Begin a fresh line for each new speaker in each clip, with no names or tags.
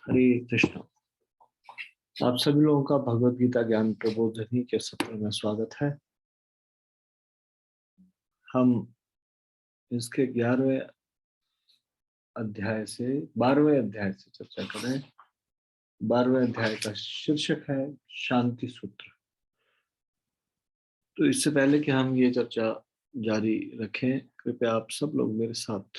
हरे कृष्ण। आप सभी लोगों का भगवत गीता ज्ञान प्रबोधिनी के सत्र में स्वागत है। हम इसके 11वें अध्याय से 12वें अध्याय से चर्चा कर रहे हैं। 12वें अध्याय का शीर्षक है शांति सूत्र। तो इससे पहले कि हम ये चर्चा जारी रखें, कृपया आप सब लोग मेरे साथ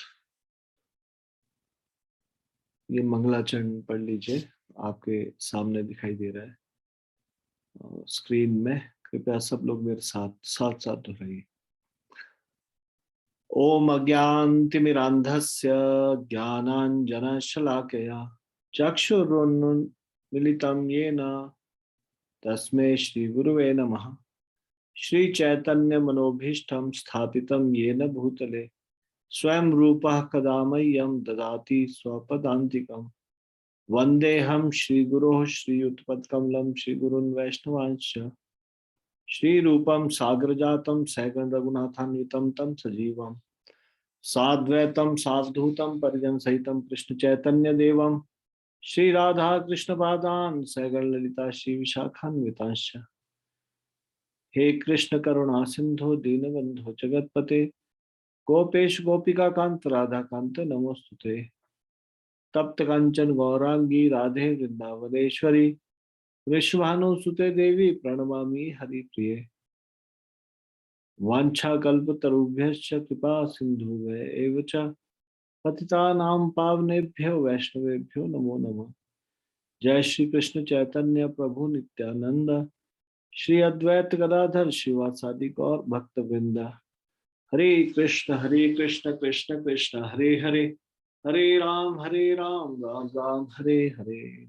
ये मंगलाचरण पढ़ लीजिए। आपके सामने दिखाई दे रहा है स्क्रीन में। कृपया सब लोग मेरे साथ साथ साथ दोहराइए। ओम अज्ञानतिमिरान्धस्य ज्ञानाञ्जनशलाकया चक्षुरुन्मीलितं येन तस्मै श्रीगुरुवे नमः। श्रीचैतन्यमनोभीष्टं स्थापितं येन भूतले स्वयं रूपः कदा मह्यं ददाति स्वपदान्तिकम्। वन्देऽहं श्रीगुरोः श्रीयुतपत्कमलं श्रीगुरून् वैष्णवांश्च श्रीरूपं साग्रजातं सैगं रघुनाथान्वितं तं सजीवम् साद्वैतम सावधूतम परिजन सहितम कृष्ण चैतन्य देवम श्री राधा कृष्ण पादान सैगण ललिता श्री विशाखान्वितांश। हे कृष्ण करुणा सिंधु दीनबंधु जगतपते गोपेश गोपिका कांत राधा कांत नमोस्तुते। तप्त कंचन गौरांगी राधे वृंदावनेश्वरी वृषभानुसुते देवी प्रणमामि हरिप्रिये। वाञ्छाकल्पतरुभ्यश्च कृपा सिन्धुभ्य च पतितानां पावनेभ्यो वैष्णवेभ्यो नमो नमः। जय श्री कृष्ण चैतन्य प्रभु नित्यानंद श्री अद्वैत गदाधर शिवासादि गौर भक्त वृंद। हरे कृष्ण कृष्ण कृष्ण हरे हरे, हरे राम राम राम हरे हरे।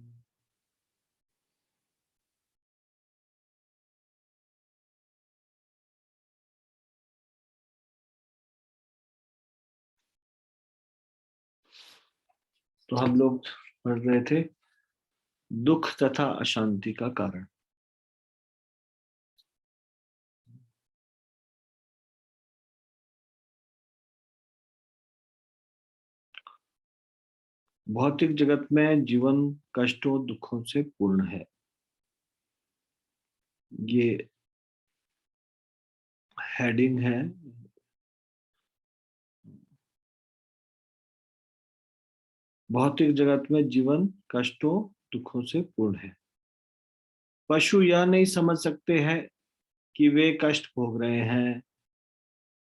तो हम लोग पढ़ रहे थे दुख तथा अशांति का कारण। भौतिक जगत में जीवन कष्टों दुखों से पूर्ण है। ये हेडिंग है। भौतिक जगत में जीवन कष्टों दुखों से पूर्ण है। पशु यह नहीं समझ सकते हैं कि वे कष्ट भोग रहे हैं,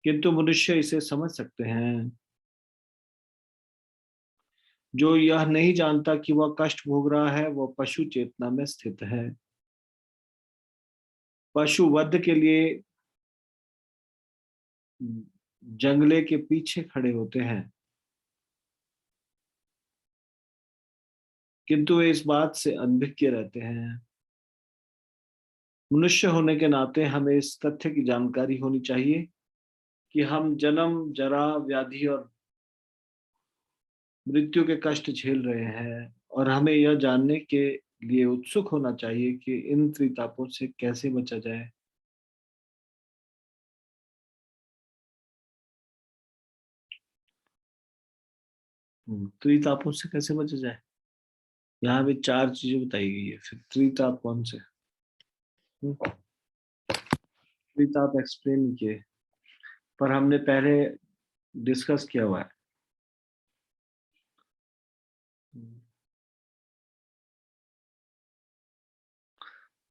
किंतु मनुष्य इसे समझ सकते हैं। जो यह नहीं जानता कि वह कष्ट भोग रहा है, वह पशु चेतना में स्थित है। पशु वध के लिए जंगले के पीछे खड़े होते हैं, किंतु वे इस बात से अनभिज्ञ रहते हैं। मनुष्य होने के नाते हमें इस तथ्य की जानकारी होनी चाहिए कि हम जन्म जरा व्याधि और मृत्यु के कष्ट झेल रहे हैं, और हमें यह जानने के लिए उत्सुक होना चाहिए कि इन त्रितापों से कैसे बचा जाए। त्रितापों से कैसे बचा जाए, यहाँ भी 4 चीजें बताई गई है। फिर त्रिताप कौन से? त्रिताप एक्सप्लेन किए, पर हमने पहले डिस्कस किया हुआ है।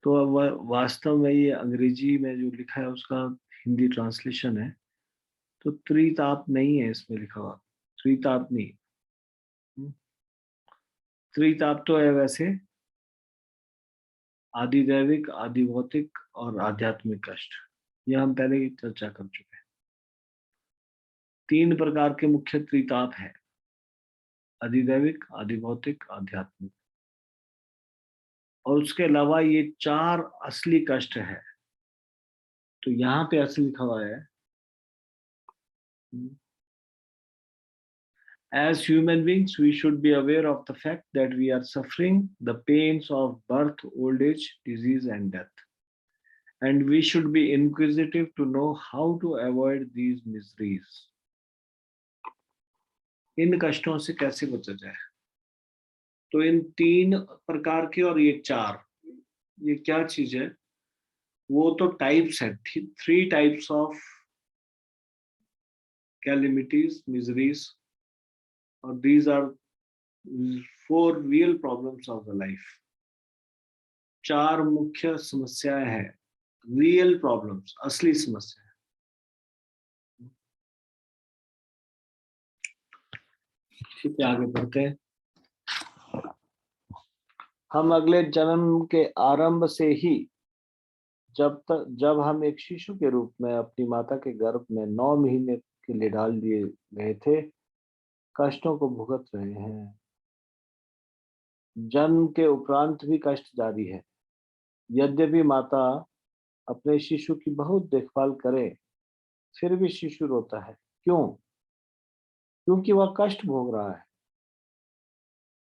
तो अब वास्तव में ये अंग्रेजी में जो लिखा है उसका हिंदी ट्रांसलेशन है। तो त्रिताप नहीं है इसमें लिखा हुआ, त्रिताप नहीं। त्रिताप तो है वैसे आदि दैविक, आदि भौतिक और आध्यात्मिक कष्ट। यह हम पहले ही चर्चा कर चुके हैं। 3 प्रकार के मुख्य त्रिताप है, अधिदैविक, आदि भौतिक, आध्यात्मिक। और उसके अलावा ये 4 असली कष्ट है। तो यहाँ पे असली लिखा हुआ है, as human beings we should be aware of the fact that we are suffering the pains of birth, old age, disease and death, and we should be inquisitive to know how to avoid these miseries. इन कष्टों से कैसे बचा जाए। तो इन 3 प्रकार के और ये 4, ये क्या चीज है? वो तो टाइप्स है, 3 टाइप्स ऑफ calamities, miseries, और these are 4 real problems of the life. 4 मुख्य समस्याएं हैं, रियल प्रॉब्लम्स, असली समस्या। ठीक है, आगे बढ़ते हैं। हम अगले जन्म के आरंभ से ही, जब हम एक शिशु के रूप में अपनी माता के गर्भ में 9 महीने के लिए डाल दिए गए थे, कष्टों को भुगत रहे हैं। जन्म के उपरांत भी कष्ट जारी है। यद्यपि माता अपने शिशु की बहुत देखभाल करे, फिर भी शिशु रोता है। क्यों? क्योंकि वह कष्ट भोग रहा है।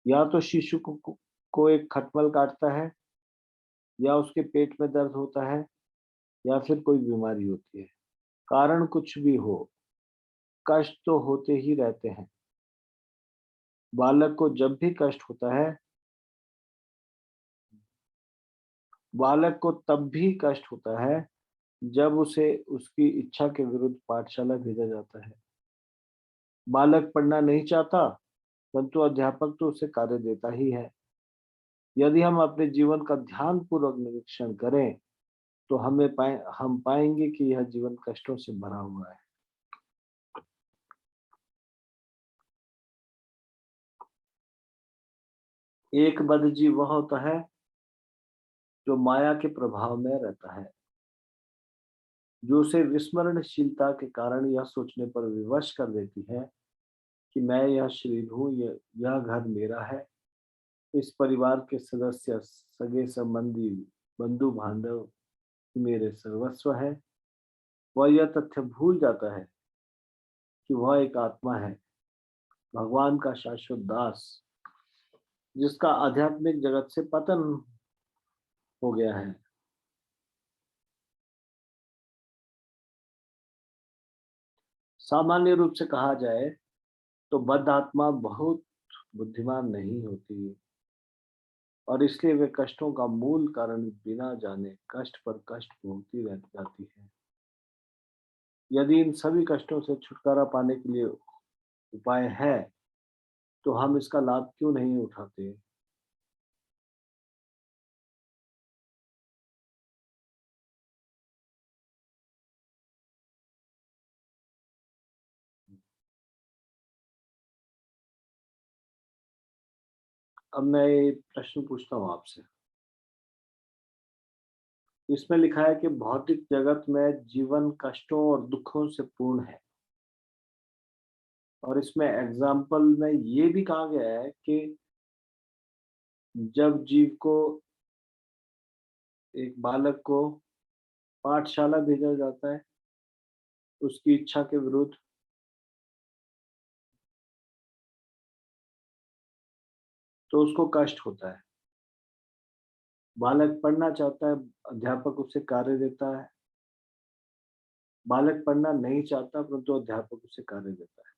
या तो शिशु को एक खटमल काटता है, या उसके पेट में दर्द होता है, या फिर कोई बीमारी होती है। कारण कुछ भी हो, कष्ट तो होते ही रहते हैं। बालक को जब भी कष्ट होता है, बालक को तब भी कष्ट होता है जब उसे उसकी इच्छा के विरुद्ध पाठशाला भेजा जाता है। बालक पढ़ना नहीं चाहता, परंतु अध्यापक तो उसे कार्य देता ही है। यदि हम अपने जीवन का ध्यानपूर्वक निरीक्षण करें, तो हम पाएंगे कि यह जीवन कष्टों से भरा हुआ है। एक बद्धजीव वह होता है जो माया के प्रभाव में रहता है, जो उसे विस्मरणशीलता के कारण यह सोचने पर विवश कर देती है कि मैं यह शरीर हूँ, यह घर मेरा है, इस परिवार के सदस्य, सगे संबंधी, बंधु बांधव मेरे सर्वस्व है। वह यह तथ्य भूल जाता है कि वह एक आत्मा है, भगवान का शाश्वत दास, जिसका आध्यात्मिक जगत से पतन हो गया है। सामान्य रूप से कहा जाए तो बद्ध आत्मा बहुत बुद्धिमान नहीं होती, और इसलिए वे कष्टों का मूल कारण बिना जाने कष्ट पर कष्ट भोगती रह जाती है। यदि इन सभी कष्टों से छुटकारा पाने के लिए उपाय है, तो हम इसका लाभ क्यों नहीं उठाते? अब मैं एक प्रश्न पूछता हूँ आपसे। इसमें लिखा है कि भौतिक जगत में जीवन कष्टों और दुखों से पूर्ण है, और इसमें एग्जाम्पल में ये भी कहा गया है कि जब जीव को, एक बालक को पाठशाला भेजा जाता है उसकी इच्छा के विरुद्ध, तो उसको कष्ट होता है। बालक पढ़ना चाहता है, अध्यापक उसे कार्य देता है। बालक पढ़ना नहीं चाहता, परंतु अध्यापक उसे कार्य देता है।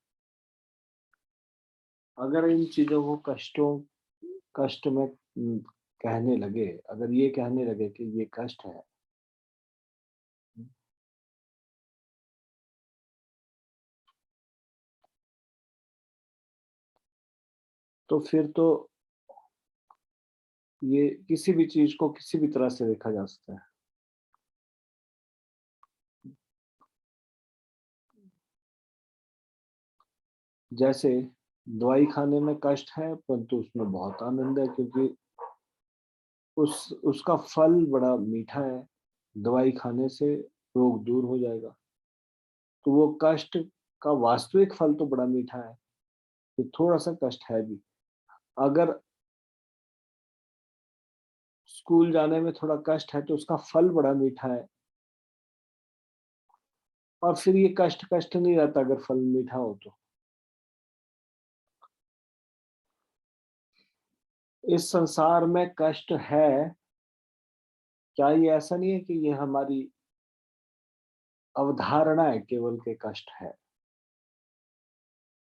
अगर इन चीजों को कष्ट में कहने लगे, अगर ये कहने लगे कि ये कष्ट है, तो फिर तो ये किसी भी चीज को किसी भी तरह से देखा जा सकता है। जैसे दवाई खाने में कष्ट है, परंतु उसमें बहुत आनंद है, क्योंकि उसका फल बड़ा मीठा है। दवाई खाने से रोग दूर हो जाएगा। तो वो कष्ट का वास्तविक फल तो बड़ा मीठा है, तो थोड़ा सा कष्ट है भी। अगर स्कूल जाने में थोड़ा कष्ट है, तो उसका फल बड़ा मीठा है। और फिर ये कष्ट कष्ट नहीं रहता अगर फल मीठा हो तो। इस संसार में कष्ट है, क्या ये ऐसा नहीं है कि ये हमारी अवधारणा है केवल के कष्ट है?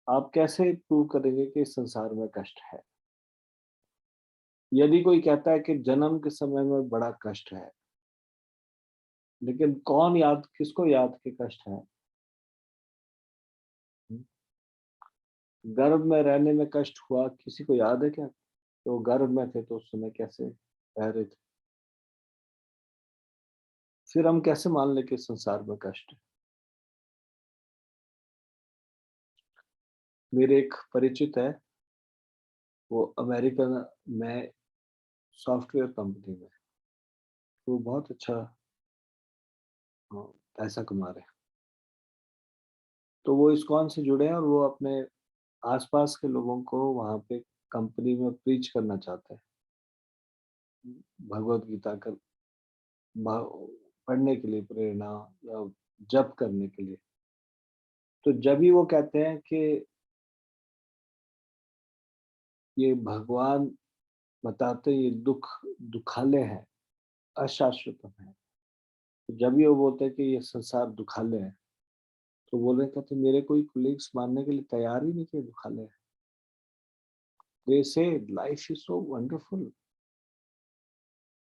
आप कैसे प्रूव करेंगे कि इस संसार में कष्ट है? यदि कोई कहता है कि जन्म के समय में बड़ा कष्ट है, लेकिन कौन याद, किसको याद कि कष्ट है? हम्म? गर्भ में रहने में कष्ट हुआ, किसी को याद है क्या? तो वो गर्भ में थे तो उस समय कैसे रह रहे थे? फिर हम कैसे मान लें कि संसार में कष्ट है? मेरे एक परिचित है, वो अमेरिका में सॉफ्टवेयर कंपनी में, तो वो बहुत अच्छा हाँ, पैसा कमा रहे हैं। तो वो इस्कॉन से जुड़े हैं और वो अपने आसपास के लोगों को वहाँ पे कंपनी में प्रीच करना चाहते हैं, भगवत गीता का पढ़ने के लिए प्रेरणा या जप करने के लिए। तो जब ही वो कहते हैं कि ये भगवान बताते हैं ये दुखालय है, अशाश्वतम है, तो जब ही वो बोलते हैं कि ये संसार दुखालय है, तो बोल रहे कहते मेरे कोई कोलीग्स मानने के लिए तैयार ही नहीं थे दुखालय है। They say life is so wonderful,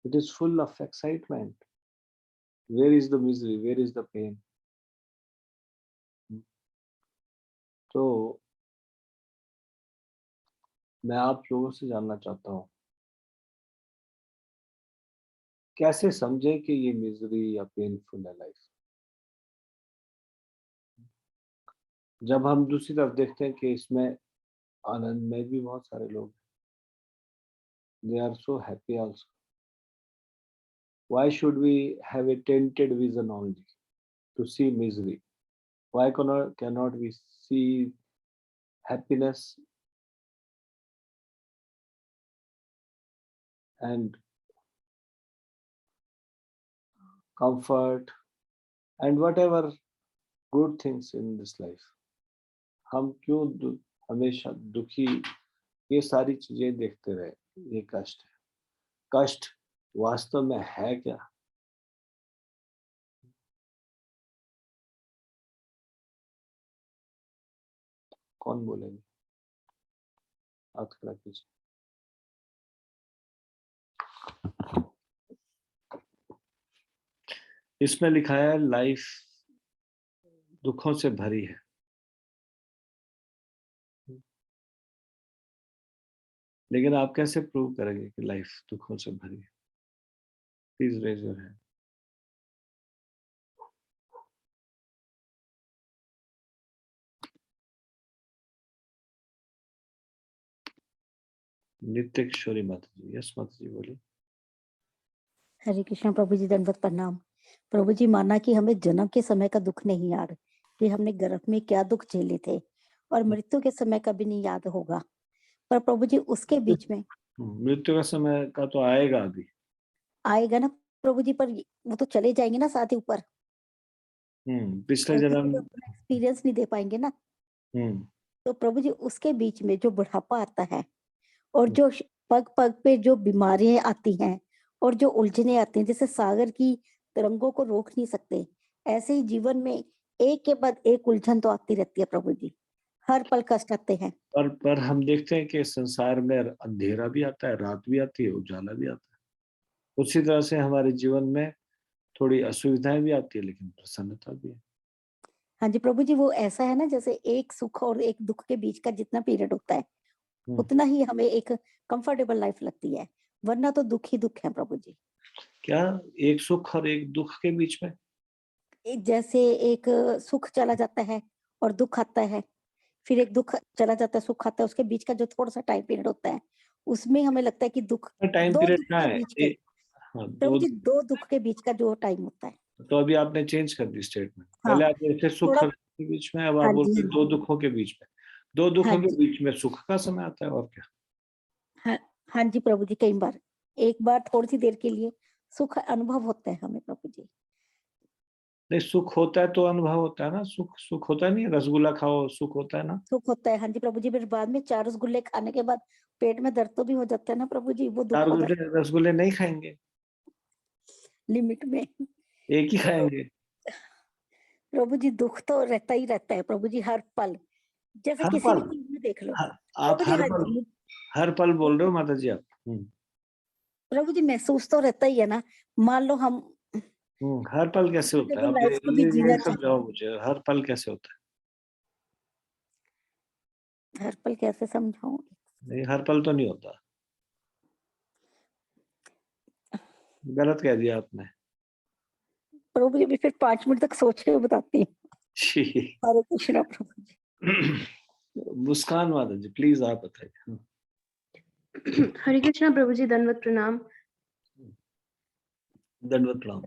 it is full of excitement, where is the misery, where is the pain. तो मैं आप लोगों से जानना चाहता हूँ, कैसे समझे कि ये मिजरी या पेनफुल है लाइफ? जब हम दूसरी तरफ देखते हैं कि इसमें आनंद में भी बहुत सारे लोग, they are so happy also. Why should we have a tainted vision only to see misery? Why cannot we see happiness and comfort and whatever good things in this life? हम क्यों हमेशा दुखी ये सारी चीजें देखते रहे? ये कष्ट है। कष्ट वास्तव में है क्या? कौन बोलेंगे? हाथ खड़ा कीजिए। इसमें लिखा है लाइफ दुखों से भरी है। लेकिन आप कैसे प्रूव करेंगे कि लाइफ दुखों से भरी है? Please raise your hand. Nitya Kishori माता जी, यस माता जी बोलिए।
हरे कृष्ण प्रभु जी, दंडवत प्रणाम। प्रभु जी, माना कि हमें जन्म के समय का दुख नहीं याद कि हमने गर्भ में क्या दुख झेले थे, और मृत्यु के समय का भी नहीं याद होगा, पर प्रभु जी उसके बीच में
मृत्यु का समय का तो आएगा अभी,
आएगा ना प्रभु जी, पर वो तो चले जाएंगे ना साथ ही ऊपर,
पिछले
और
जन्म।
किसी को अपना एक्सपीरियंस नहीं दे पाएंगे ना।
हम्म
तो प्रभु जी उसके बीच में जो बुढ़ापा आता है, और
हम्म,
जो पग पग पे जो बीमारियां आती हैं, और जो उलझने आते हैं, जैसे सागर की तरंगों को रोक नहीं सकते, ऐसे ही जीवन में एक के बाद एक उलझन तो आती रहती है प्रभु जी, हर पल कष्ट आते हैं।
पर हम देखते हैं कि संसार में अंधेरा भी आता है, रात भी आती है, उजाला भी आता है। उसी तरह से हमारे जीवन में थोड़ी असुविधाएं भी आती है, लेकिन प्रसन्नता भी है।
हाँ जी प्रभु जी, वो ऐसा है ना, जैसे एक सुख और एक दुख के बीच का जितना पीरियड होता है,
हम्म,
उतना ही हमें एक कंफर्टेबल लाइफ लगती है, वरना तो दुख ही दुख है प्रभु जी।
क्या एक सुख और एक दुख के बीच में?
एक जैसे एक सुख चला जाता है और दुख आता है, फिर एक दुख चला जाता है, सुख आता है, उसके बीच का जो थोड़ा सा टाइम पीरियड होता है, उसमें हमें लगता है कि दुख,
टाइम
दो
पीरियड
दुख
क्या
के
है?
बीच के,
हाँ,
प्रभु
दो।
जी दो दुख के बीच का जो टाइम होता है।
तो अभी आपने चेंज कर दी स्टेटमेंट,
हाँ
पहले आप बोलते थे सुख
थोड़ा।
और दुख के बीच में, अब आप
हाँ जी,
बोलते
हाँ
दो
जी,
दुखों के बीच में। दो
हाँ
दुखों के
जी,
बीच में सुख का समय आता है, और क्या?
हाँ, हाँ जी प्रभु जी, कई बार एक बार थोड़ी सी देर के लिए सुख अनुभव होता है हमें प्रभु जी।
नहीं, सुख होता है तो अनुभव होता है ना। सुख सुख होता नहीं है, रसगुल्ला खाओ सुख होता है ना।
सुख होता है, हाँ जी प्रभु जी, फिर बाद में 4 रसगुल्ले खाने के बाद पेट में दर्द तो भी हो जाता है ना प्रभु जी, वो दुख
चार
होता
रसगुल्ले नहीं खाएंगे,
है लिमिट में।
एक ही
तो
खाएंगे।
प्रभु जी दुख तो रहता ही रहता है प्रभु जी, हर पल, जैसे
हर
किसी भी
पल?
चीज में देख लो
आप
प्रभु जी।
हर
हाँ
पल,
जी,
हर पल बोल रहे हो माता जी आप?
प्रभु जी महसूस तो रहता ही है ना, मान लो हम
हर पल कैसे होता है?
लेकिन
अब
लाइफ को भी
ये
जीना चाहिए।
समझाओ मुझे, हर पल कैसे होता
हर पल कैसे समझाऊं?
है? नहीं, हर पल तो नहीं होता, गलत कह दिया आपने।
प्रभु जी, अभी फिर 5 मिनट तक सोच के बताती हूँ।
छी।
हरे कृष्णा प्रभु जी।
मुस्कान माता जी, प्लीज आप बताइए।
हरे कृष्णा प्रभु जी, दंडवत प्रणाम।
दंडवत प्रणाम।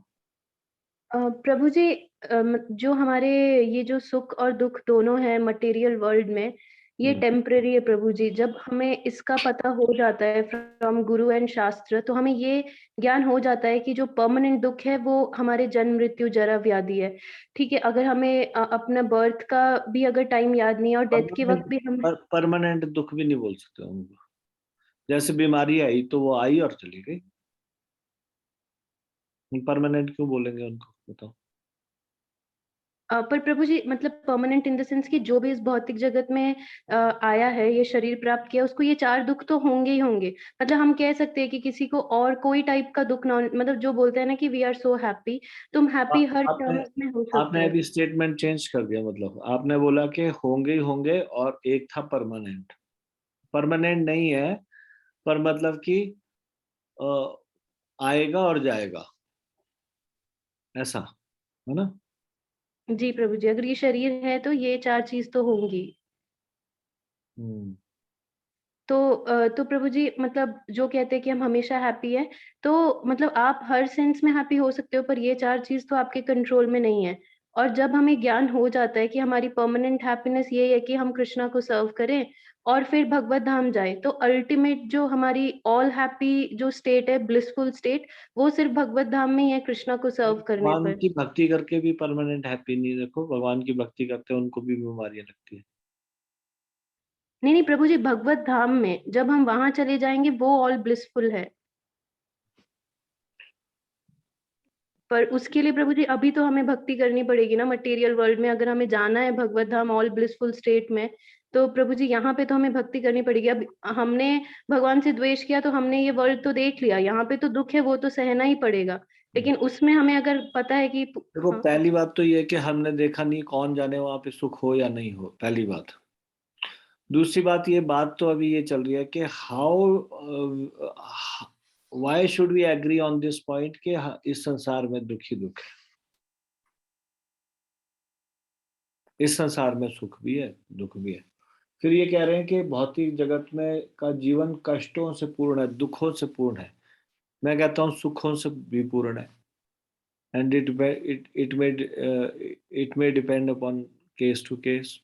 प्रभु जी, जो हमारे ये जो सुख और दुख दोनों है मटेरियल वर्ल्ड में, ये टेम्परेरी है प्रभु जी। जब हमें इसका पता हो जाता है फ्रॉम गुरु एंड शास्त्र, तो हमें ये ज्ञान हो जाता है कि जो परमानेंट दुख है वो हमारे जन्म मृत्यु जरा व्याधि है। ठीक है, अगर हमें अपना बर्थ का भी अगर टाइम याद नहीं है और डेथ के वक्त भी हम
परमानेंट दुख भी नहीं बोल सकते उनको। जैसे बीमारी आई तो वो आई और चली गई, परमानेंट क्यों बोलेंगे उनको, बताओ।
पर प्रभु जी, मतलब परमानेंट इन द सेंस कि जो भी इस भौतिक जगत में आया है, ये शरीर प्राप्त किया, उसको ये 4 दुख तो होंगे ही होंगे। मतलब हम कह सकते हैं कि किसी को और कोई टाइप का दुख ना, मतलब जो बोलते हैं ना कि वी आर सो हैप्पी, तुम हैप्पी हर
आपने
टर्म्स में हो सकते
आपने
हो।
अभी स्टेटमेंट चेंज कर दिया, मतलब आपने बोला कि होंगे ही होंगे और एक था परमानेंट। परमानेंट नहीं है, पर मतलब कि अ, आएगा और जाएगा, ऐसा है ना?
जी प्रभु जी, अगर ये शरीर है तो ये 4 चीज तो होंगी।
हम्म।
तो प्रभु जी, मतलब जो कहते हैं कि हम हमेशा हैप्पी है, तो मतलब आप हर सेंस में हैप्पी हो सकते हो, पर ये 4 चीज तो आपके कंट्रोल में नहीं है। और जब हमें ज्ञान हो जाता है कि हमारी परमानेंट हैप्पीनेस ये है कि हम कृष्णा को सर्व करें और फिर भगवत धाम जाए, तो अल्टीमेट जो हमारी ऑल हैप्पी जो स्टेट है, ब्लिसफुल स्टेट, वो सिर्फ भगवत धाम में ही है कृष्णा को सर्व करने
भगवान
पर।
की भक्ति करके भी परमानेंट हैप्पी नहीं, देखो भगवान की भक्ति करते हैं उनको भी बीमारियां लगती है।
नहीं नहीं प्रभु जी, भगवत धाम में जब हम वहां चले जाएंगे वो ऑल ब्लिसफुल है। पर उसके लिए प्रभु जी अभी तो हमें भक्ति करनी पड़ेगी ना मटेरियल वर्ल्ड में। अगर हमें जाना है भगवत धाम ऑल ब्लिसफुल स्टेट में, तो प्रभु जी यहाँ पे तो हमें भक्ति करनी पड़ेगी। अब हमने भगवान से द्वेष किया तो हमने ये वर्ल्ड तो देख लिया, यहाँ पे तो दुख है वो तो सहना ही पड़ेगा। लेकिन उसमें हमें अगर पता है कि
देखो,
हाँ।
पहली बात तो ये है कि हमने देखा नहीं, कौन जाने वहां पे सुख हो या नहीं हो, पहली बात। दूसरी बात, ये बात तो अभी ये चल रही है कि how why should we agree on this point कि इस संसार में दुख ही दुख है, इस संसार में सुख भी है दुख भी है। फिर ये कह रहे हैं कि भौतिक जगत में का जीवन कष्टों से पूर्ण है, दुखों से पूर्ण है। मैं कहता हूँ सुखों से भी पूर्ण है। And it may depend upon case to case.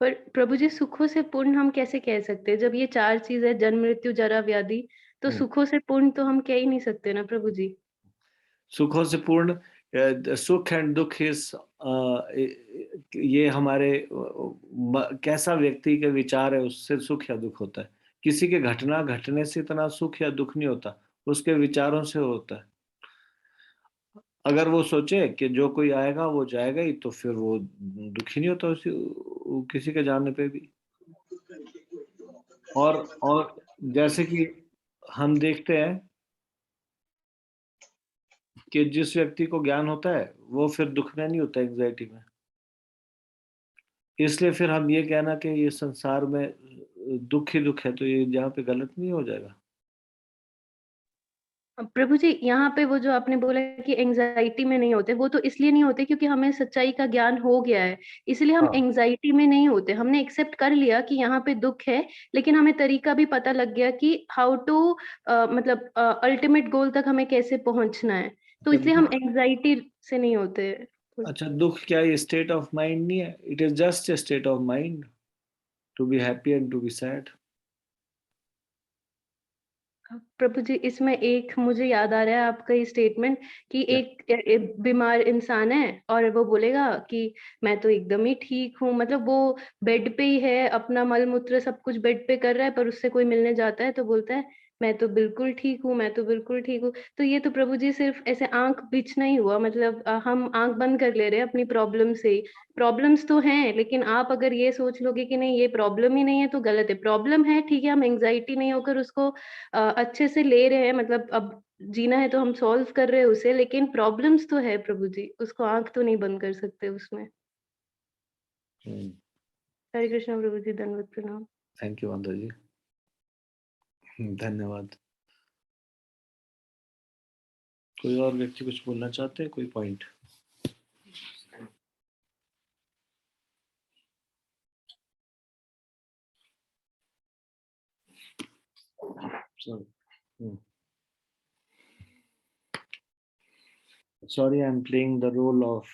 पर प्रभु जी, सुखों से पूर्ण हम कैसे कह सकते हैं? जब ये 4 चीज है, जन्म मृत्यु जरा व्याधि, तो सुखों से पूर्ण तो हम कह ही नहीं सकते ना प्रभु जी।
सुखों से पूर्ण, सुख एंड दुख इस ये हमारे कैसा व्यक्ति के विचार है उससे सुख या दुख होता है। किसी के घटना घटने से इतना सुख या दुख नहीं होता, उसके विचारों से होता है। अगर वो सोचे कि जो कोई आएगा वो जाएगा ही, तो फिर वो दुखी नहीं होता उसी किसी के जाने पे भी। और जैसे कि हम देखते हैं कि जिस व्यक्ति को ज्ञान होता है वो फिर दुख में नहीं होता, एंग्जाइटी में। इसलिए फिर हम ये कहना कि ये संसार में दुख ही दुख है, तो ये जहाँ पे गलत नहीं हो जाएगा।
प्रभु जी, यहाँ पे वो जो आपने बोला कि एंजाइटी में नहीं होते, वो तो इसलिए नहीं होते क्योंकि हमें सच्चाई का ज्ञान हो गया है, इसलिए हम
हाँ,
एंजाइटी में नहीं होते। हमने एक्सेप्ट कर लिया कि यहाँ पे दुख है, लेकिन हमें तरीका भी पता लग गया कि हाउ टू मतलब अल्टीमेट गोल तक हमें कैसे पहुंचना है, तो
अच्छा
इसलिए हम
दुख।
एंजाइटी से नहीं होते।
अच्छा, दुख क्या ये स्टेट ऑफ माइंड नहीं है? It is just a state of mind to be happy and to be sad.
प्रभु जी, इसमें एक मुझे याद आ रहा है आपका ये स्टेटमेंट कि एक बीमार इंसान है और वो बोलेगा कि मैं तो एकदम ही ठीक हूँ, मतलब वो बेड पे ही है, अपना मल मूत्र सब कुछ बेड पे कर रहा है, पर उससे कोई मिलने जाता है तो बोलता है मैं तो बिल्कुल ठीक हूँ, मैं तो बिल्कुल ठीक हूँ। तो ये तो प्रभु जी सिर्फ़ ऐसे आँख बिछना ही हुआ, मतलब हम आँख बंद कर ले रहे हैं अपनी प्रॉब्लम से ही। प्रॉब्लम्स तो हैं, लेकिन आप अगर ये सोच लोगे कि नहीं ये प्रॉब्लम ही नहीं है तो गलत है। प्रॉब्लम है, ठीक है, हम एंग्ज़ायटी नहीं होकर उसको अच्छे से ले रहे हैं, मतलब अब जीना है तो हम सॉल्व कर रहे हैं उसे, लेकिन प्रॉब्लम्स तो है प्रभु जी, उसको आँख तो नहीं बंद कर सकते उसमें। हरे कृष्णा प्रभु जी, दंडवत प्रणाम।
थैंक यू आंध्र जी। धन्यवाद। कोई और व्यक्ति कुछ बोलना चाहते हैं, कोई point? Sorry, I'm playing the role of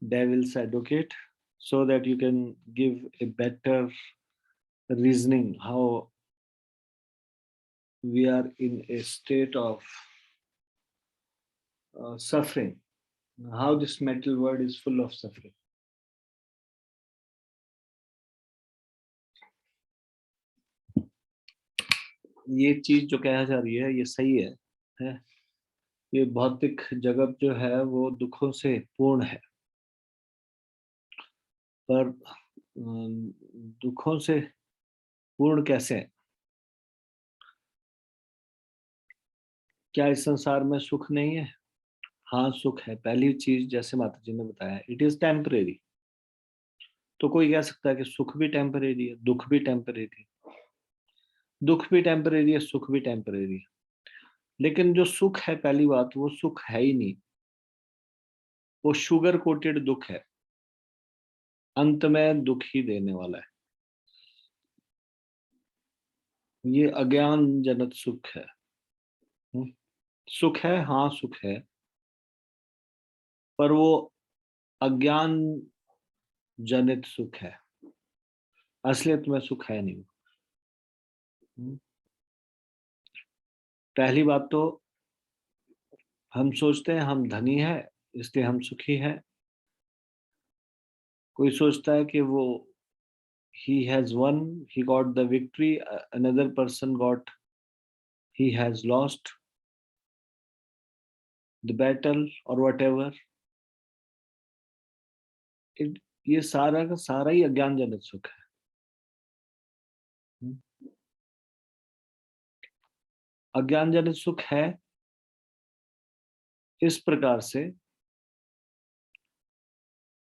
devil's advocate so that you can give a better reasoning how we are in a state of suffering, how this metal world is full of suffering. ये चीज जो कहा जा रही है ये सही है? ये भौतिक जगत जो है वो दुखों से पूर्ण है, पर दुखों से पूर्ण कैसे है? क्या इस संसार में सुख नहीं है? हाँ, सुख है। पहली चीज जैसे माता जी ने बताया, इट इज टेम्परेरी। तो कोई कह सकता है कि सुख भी टेम्परेरी है, दुख भी टेम्परेरी है। दुख भी टेम्परेरी है, सुख भी टेम्परेरी है, लेकिन जो सुख है, पहली बात, वो सुख है ही नहीं, वो शुगर कोटेड दुख है, अंत में दुख ही देने वाला है। ये अज्ञान जनित सुख है। सुख है, हाँ सुख है, पर वो अज्ञान जनित सुख है, असलियत में सुख है नहीं। पहली बात तो हम सोचते हैं हम धनी है इसलिए हम सुखी है। कोई सोचता है कि वो he has won, he got the victory, another person got, he has lost the battle or whatever. ये सारा का सारा ही अज्ञान जनित सुख है। अज्ञान जनित सुख है इस प्रकार से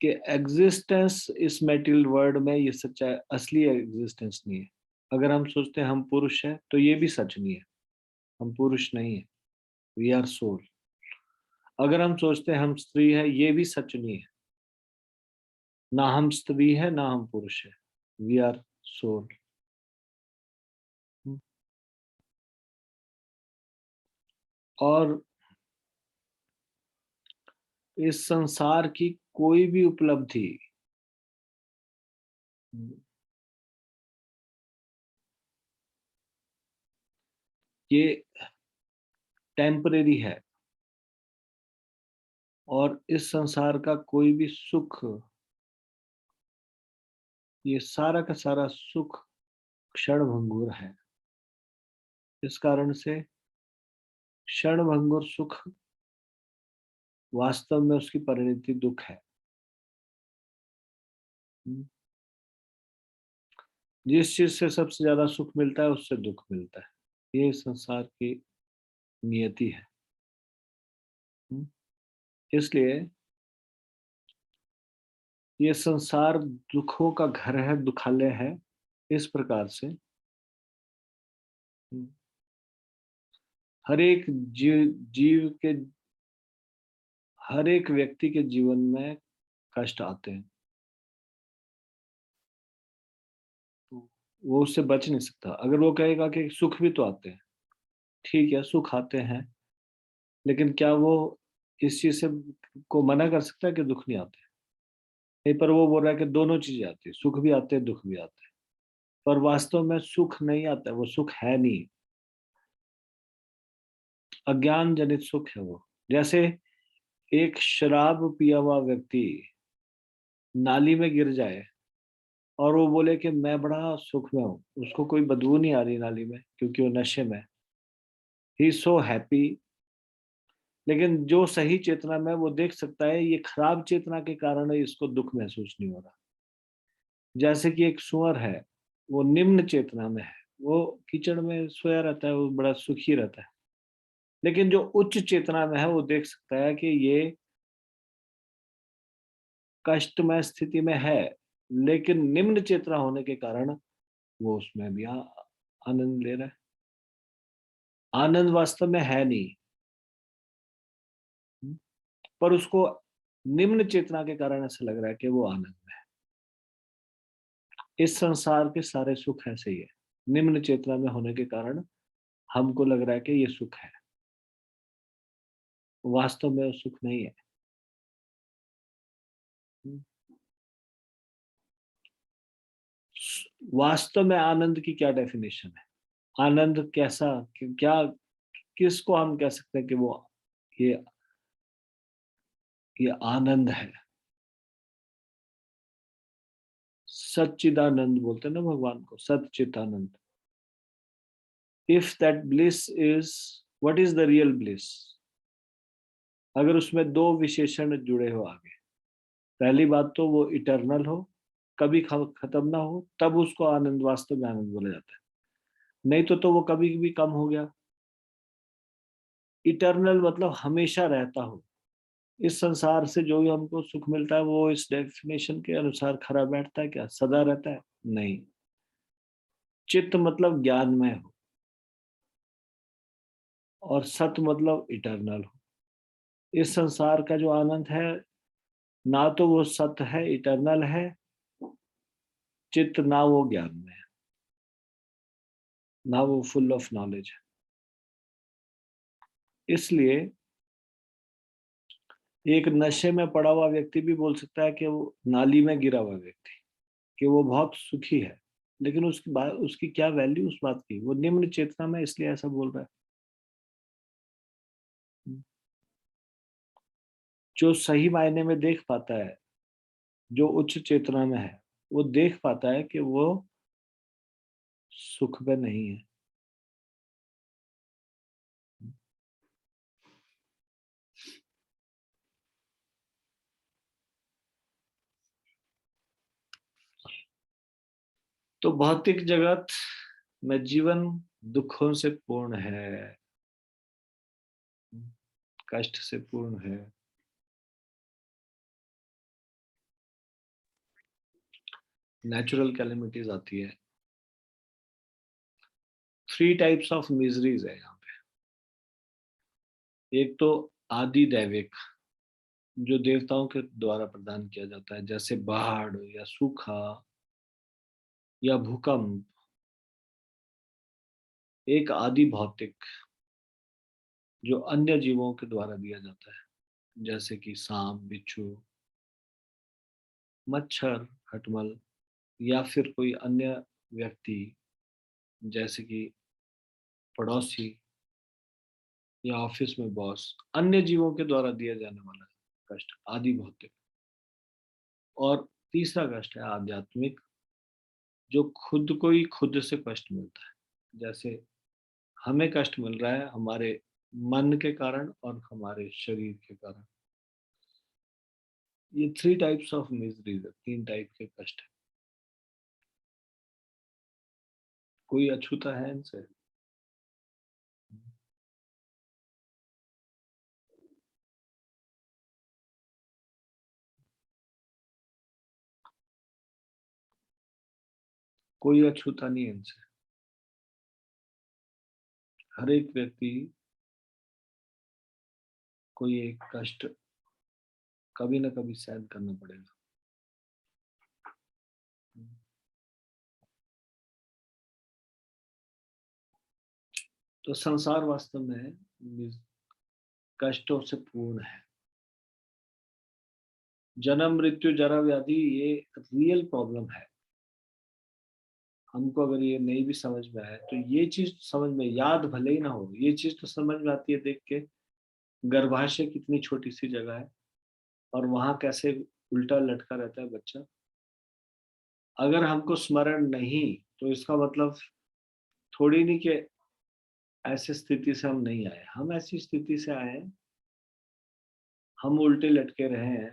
कि एग्जिस्टेंस इस मेटीरियल वर्ल्ड में ये सच्चा असली एग्जिस्टेंस नहीं है। अगर हम सोचते हैं हम पुरुष हैं तो ये भी सच नहीं है, हम पुरुष नहीं है, वी आर सोल। अगर हम सोचते हैं हम स्त्री है, ये भी सच नहीं है, ना हम स्त्री है ना हम पुरुष है, वी आर सोल। और इस संसार की कोई भी उपलब्धि ये टेम्परेरी है, और इस संसार का कोई भी सुख, ये सारा का सारा सुख क्षणभंगुर है। इस कारण से क्षणभंगुर सुख वास्तव में उसकी परिणति दुख है। जिस चीज से सबसे ज्यादा सुख मिलता है उससे दुख मिलता है। ये संसार की नियति है। इसलिए ये संसार दुखों का घर है, दुखालय है। इस प्रकार से हर एक जीव के, हर एक व्यक्ति के जीवन में कष्ट आते हैं, वो उससे बच नहीं सकता। अगर वो कहेगा कि सुख भी तो आते हैं, ठीक है सुख आते हैं, लेकिन क्या वो इस चीज से को मना कर सकता है कि दुख नहीं आते? नहीं, पर वो बोल रहा है कि दोनों चीजें आती है, सुख भी आते हैं दुख भी आते हैं। पर वास्तव में सुख नहीं आता है, वो सुख है नहीं, अज्ञान जनित सुख है वो। जैसे एक शराब पिया हुआ व्यक्ति नाली में गिर जाए और वो बोले कि मैं बड़ा सुख में हूँ, उसको कोई बदबू नहीं आ रही नाली में क्योंकि वो नशे में, ही सो हैप्पी। लेकिन जो सही चेतना में है, वो देख सकता है ये खराब चेतना के कारण है, इसको दुख महसूस नहीं हो रहा। जैसे कि एक सुअर है, वो निम्न चेतना में है, वो कीचड़ में सोया रहता है, वो बड़ा सुखी रहता है। लेकिन जो उच्च चेतना में है, वो देख सकता है कि ये कष्टमय स्थिति में है, लेकिन निम्न चेतना होने के कारण वो उसमें भी आनंद ले रहा है। आनंद वास्तव में है नहीं, पर उसको निम्न चेतना के कारण ऐसा लग रहा है कि वो आनंद में है। इस संसार के सारे सुख ऐसे ही है, निम्न चेतना में होने के कारण हमको लग रहा है कि ये सुख है, वास्तव में वो सुख नहीं है। वास्तव में आनंद की क्या डेफिनेशन है? आनंद कैसा, क्या, किसको हम कह सकते हैं कि वो ये ये आनंद है? सच्चिदानंद बोलते हैं ना भगवान को, सच्चिदानंद। If that bliss is, what is the real bliss? अगर उसमें दो विशेषण जुड़े हो आगे, पहली बात तो वो इटर्नल हो, कभी खत्म ना हो, तब उसको आनंद, वास्तव में आनंद बोला जाता है। नहीं तो वो कभी भी कम हो गया। इटर्नल मतलब हमेशा रहता हो। इस संसार से जो भी हमको सुख मिलता है, वो इस डेफिनेशन के अनुसार खरा बैठता है क्या? सदा रहता है? नहीं। चित्त मतलब ज्ञानमय हो, और सत मतलब इटर्नल हो। इस संसार का जो आनंद है, ना तो वो सत है, इटर्नल है, चित्त ना वो ज्ञान में है, ना वो फुल ऑफ नॉलेज है। इसलिए एक नशे में पड़ा हुआ व्यक्ति भी बोल सकता है कि वो नाली में गिरा हुआ व्यक्ति, कि वो बहुत सुखी है, लेकिन उसकी बात, उसकी क्या वैल्यू उस बात की? वो निम्न चेतना में, इसलिए ऐसा बोल रहा है। जो सही मायने में देख पाता है, जो उच्च चेतना में है, वो देख पाता है कि वो सुख में नहीं है। तो भौतिक जगत में जीवन दुखों से पूर्ण है, कष्ट से पूर्ण है। नेचुरल कैलेमिटीज आती है। 3 टाइप्स ऑफ मिजरीज है यहाँ पे। एक तो आदि दैविक, जो देवताओं के द्वारा प्रदान किया जाता है, जैसे बाढ़ या सूखा या भूकंप। एक आदि भौतिक, जो अन्य जीवों के द्वारा दिया जाता है, जैसे कि सांप, बिच्छू, मच्छर, खटमल, या फिर कोई अन्य व्यक्ति, जैसे कि पड़ोसी या ऑफिस में बॉस, अन्य जीवों के द्वारा दिया जाने वाला कष्ट, आदि भौतिक। और तीसरा कष्ट है आध्यात्मिक, जो खुद को ही खुद से कष्ट मिलता है। जैसे हमें कष्ट मिल रहा है हमारे मन के कारण और हमारे शरीर के कारण। ये 3 टाइप्स ऑफ मिजरीज है, 3 टाइप के कष्ट है। कोई अछूता है इनसे? कोई अछूता नहीं है इनसे। हर एक व्यक्ति कोई एक कष्ट कभी ना कभी सहन करना पड़ेगा। तो संसार वास्तव में कष्टों से पूर्ण है। जन्म, मृत्यु, जरा, व्याधि, ये रियल प्रॉब्लम है। हमको अगर ये नहीं भी समझ में आए, तो ये चीज समझ में, याद भले ही ना हो, ये चीज तो समझ में आती है देख के, गर्भाशय कितनी छोटी सी जगह है और वहां कैसे उल्टा लटका रहता है बच्चा। अगर हमको स्मरण नहीं, तो इसका मतलब थोड़ी नहीं कि ऐसी स्थिति से हम नहीं आए, हम ऐसी स्थिति से आए हैं, हम उल्टे लटके रहे हैं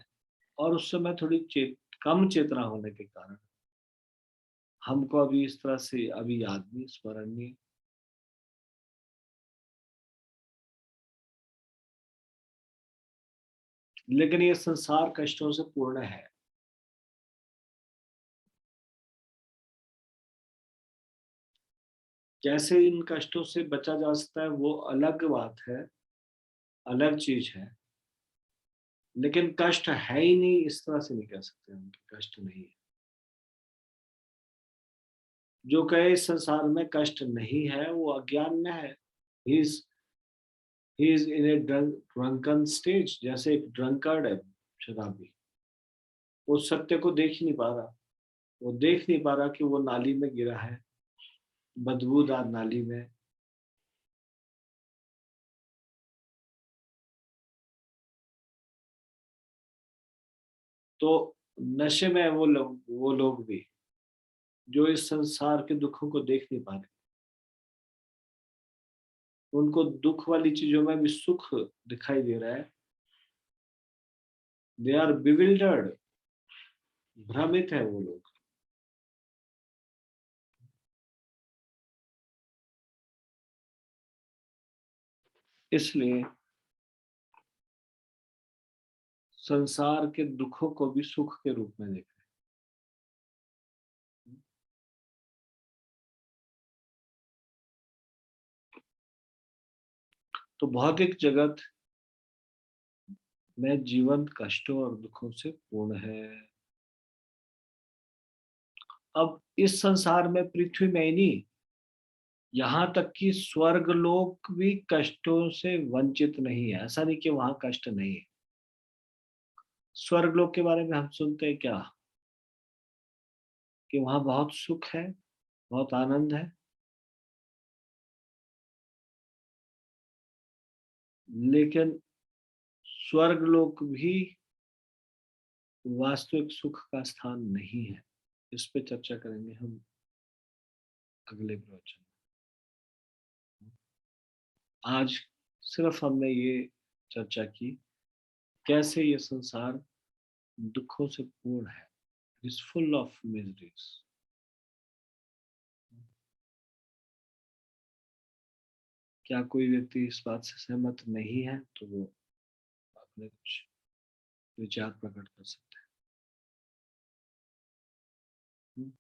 और उस समय थोड़ी कम चेतना होने के कारण हमको अभी इस तरह से अभी याद नहीं, स्मरण नहीं। लेकिन ये संसार कष्टों से पूर्ण है। कैसे इन कष्टों से बचा जा सकता है वो अलग बात है, अलग चीज है। लेकिन कष्ट है ही नहीं, इस तरह से नहीं कह सकते हम कि कष्ट नहीं है। जो कहे इस संसार में कष्ट नहीं है वो अज्ञान में है। He is in A drunken stage, जैसे एक ड्रंकर्ड है, शराबी। वो सत्य को देख ही नहीं पा रहा। वो देख नहीं पा रहा कि वो नाली में गिरा है, बदबूदार नाली में। तो नशे में वो लोग भी जो इस संसार के दुखों को देख नहीं पा रहे, उनको दुख वाली चीजों में भी सुख दिखाई दे रहा है। दे आर बिविल्डर्ड, भ्रमित है वो लोग। इसलिए संसार के दुखों को भी सुख के रूप में देखें। तो भौतिक जगत में जीवन कष्टों और दुखों से पूर्ण है। अब इस संसार में, पृथ्वी में ही नहीं, यहाँ तक कि स्वर्ग लोक भी कष्टों से वंचित नहीं है। ऐसा नहीं कि वहां कष्ट नहीं है। स्वर्ग लोक के बारे में हम सुनते हैं क्या, कि वहां बहुत सुख है, बहुत आनंद है। लेकिन स्वर्ग लोक भी वास्तविक सुख का स्थान नहीं है। इस पे चर्चा करेंगे हम अगले प्रवचन में। आज सिर्फ हमने ये चर्चा की कैसे ये संसार दुखों से पूर्ण है, इज फुल ऑफ मिजरीज। क्या कोई व्यक्ति इस बात से सहमत नहीं है तो वो अपने कुछ विचार प्रकट कर सकते हैं।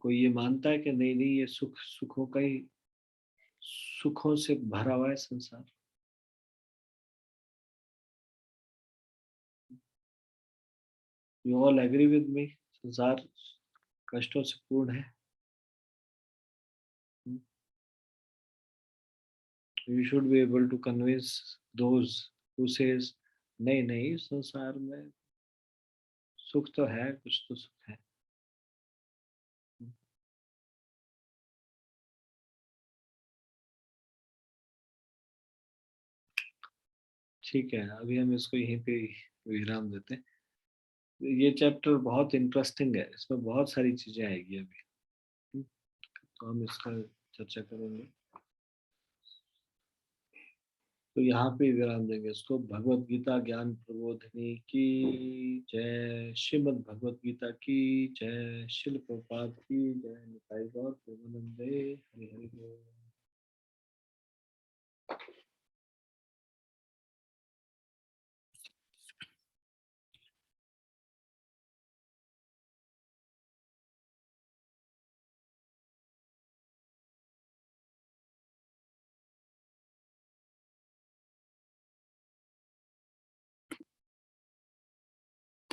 कोई ये मानता है कि नहीं नहीं, ये सुखों का ही, सुखों से भरा हुआ है संसार। You all agree with me, संसार कष्टों से पूर्ण है। You should be able to convince those who says नहीं नहीं, संसार में सुख तो है, कुछ तो सुख है। ठीक है, अभी हम इसको यहीं पे विराम देते हैं। ये चैप्टर बहुत इंटरेस्टिंग है, इसमें बहुत सारी चीजें आएगी अभी। तो हम इसका चर्चा करेंगे। तो यहाँ पे विराम देंगे इसको। भगवत गीता ज्ञान प्रबोधिनी की जय, श्रीमद् भगवत गीता की जय, शिल प्रपात की जय, निताई गौर प्रेमानंदे, हरि हरि बोल।